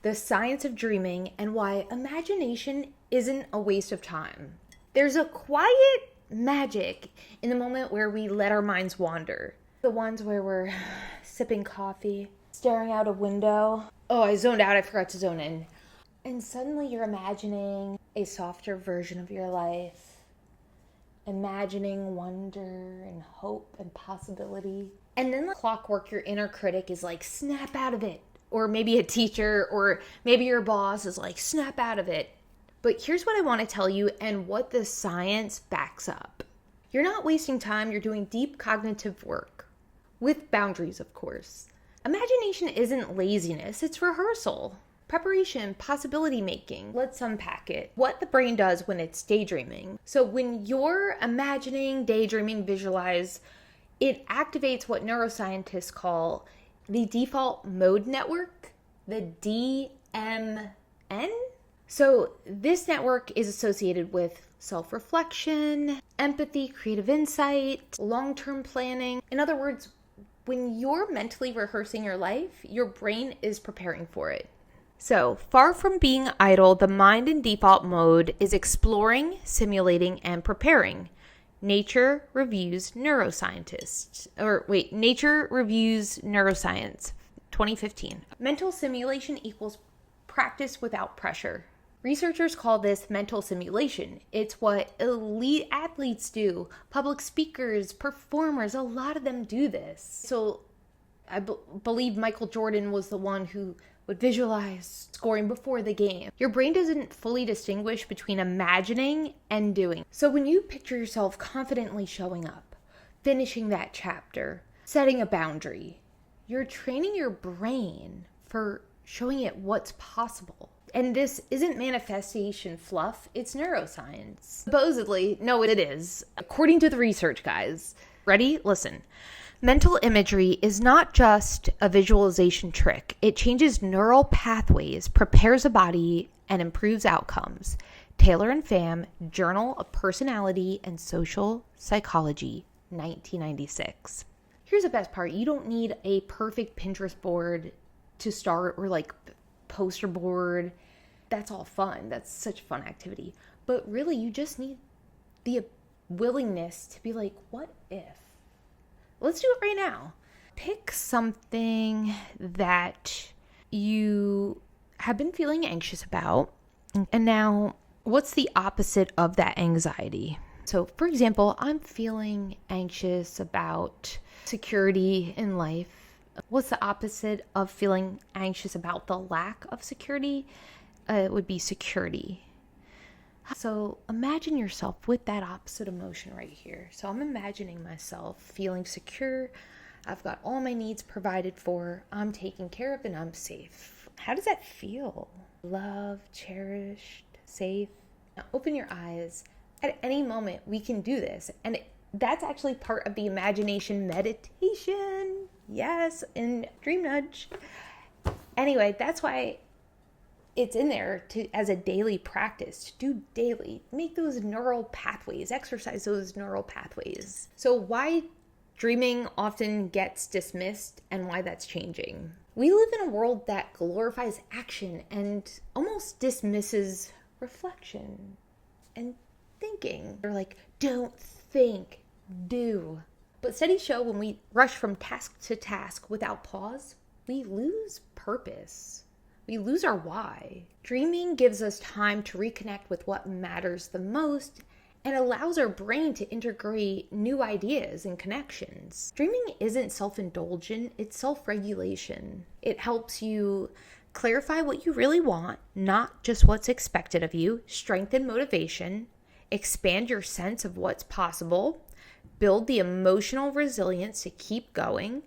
the science of dreaming, and why imagination isn't a waste of time. There's a quiet magic in the moment where we let our minds wander. The ones where we're sipping coffee, staring out a window. Oh, I zoned out, I forgot to zone in. And suddenly you're imagining a softer version of your life, imagining wonder and hope and possibility. And then the clockwork, your inner critic is like, snap out of it. Or maybe a teacher, or maybe your boss is like, snap out of it. But here's what I want to tell you and what the science backs up. You're not wasting time, you're doing deep cognitive work. With boundaries, of course. Imagination isn't laziness, it's rehearsal. Preparation, possibility making. Let's unpack it. What the brain does when it's daydreaming. So when you're imagining, daydreaming, visualize, it activates what neuroscientists call the default mode network, the DMN. So this network is associated with self-reflection, empathy, creative insight, long-term planning. In other words, when you're mentally rehearsing your life, your brain is preparing for it. So, far from being idle, the mind in default mode is exploring, simulating, and preparing. Nature Reviews Neuroscience, 2015. Mental simulation equals practice without pressure. Researchers call this mental simulation. It's what elite athletes do. Public speakers, performers, a lot of them do this. So I believe Michael Jordan was the one who would visualize scoring before the game. Your brain doesn't fully distinguish between imagining and doing. So when you picture yourself confidently showing up, finishing that chapter, setting a boundary, you're training your brain for showing it what's possible. And this isn't manifestation fluff, it's neuroscience. Supposedly, no, it is. According to the research, guys. Ready? Listen. Mental imagery is not just a visualization trick. It changes neural pathways, prepares the body, and improves outcomes. Taylor and Pham, Journal of Personality and Social Psychology, 1996. Here's the best part. You don't need a perfect Pinterest board to start, or like poster board. That's all fun. That's such a fun activity. But really, you just need the willingness to be like, what if? Let's do it right now. Pick something that you have been feeling anxious about. And now, what's the opposite of that anxiety? So, for example, I'm feeling anxious about security in life. What's the opposite of feeling anxious about the lack of security? It would be security. So imagine yourself with that opposite emotion right here. So I'm imagining myself feeling secure. I've got all my needs provided for. I'm taken care of and I'm safe. How does that feel? Loved, cherished, safe. Now open your eyes. At any moment, we can do this. And that's actually part of the imagination meditation. Yes, in Dream Nudge. Anyway, that's why it's in there as a daily practice, to do daily. Make those neural pathways, exercise those neural pathways. So why dreaming often gets dismissed and why that's changing. We live in a world that glorifies action and almost dismisses reflection and thinking. They're like, don't think, do. But studies show when we rush from task to task without pause, we lose purpose. We lose our why. Dreaming gives us time to reconnect with what matters the most and allows our brain to integrate new ideas and connections. Dreaming isn't self-indulgent, it's self-regulation. It helps you clarify what you really want, not just what's expected of you, strengthen motivation, expand your sense of what's possible, build the emotional resilience to keep going.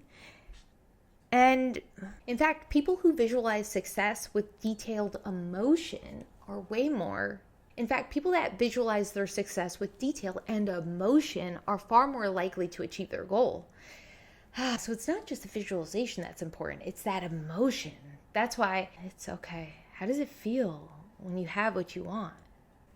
And in fact, people who visualize success with detailed emotion are way more. In fact, people that visualize their success with detail and emotion are far more likely to achieve their goal. So it's not just the visualization that's important, it's that emotion. That's why it's okay. How does it feel when you have what you want?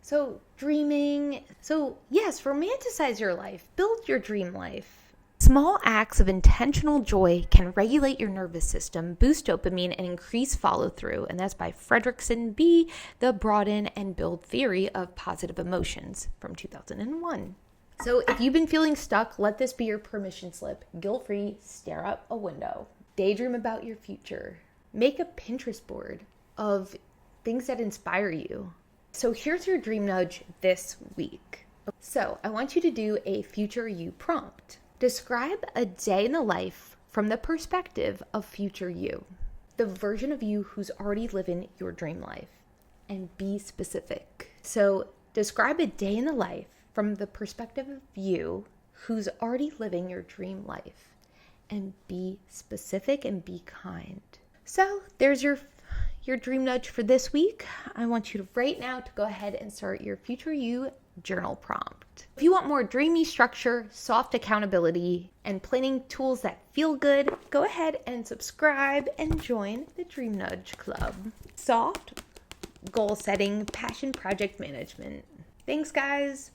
So dreaming. So yes, romanticize your life. Build your dream life. Small acts of intentional joy can regulate your nervous system, boost dopamine, and increase follow-through. And that's by Fredrickson B., The Broaden-and-Build Theory of Positive Emotions from 2001. So if you've been feeling stuck, let this be your permission slip. Guilt-free, stare out a window. Daydream about your future. Make a Pinterest board of things that inspire you. So here's your dream nudge this week. So I want you to do a future you prompt. Describe a day in the life from the perspective of future you, the version of you who's already living your dream life, and be specific. So describe a day in the life from the perspective of you who's already living your dream life, and be specific and be kind. So there's your dream nudge for this week. I want you to right now to go ahead and start your future you journal prompt. If you want more dreamy structure, soft accountability, and planning tools that feel good, go ahead and subscribe and join the Dream Nudge Club. Soft goal setting, passion project management. Thanks, guys.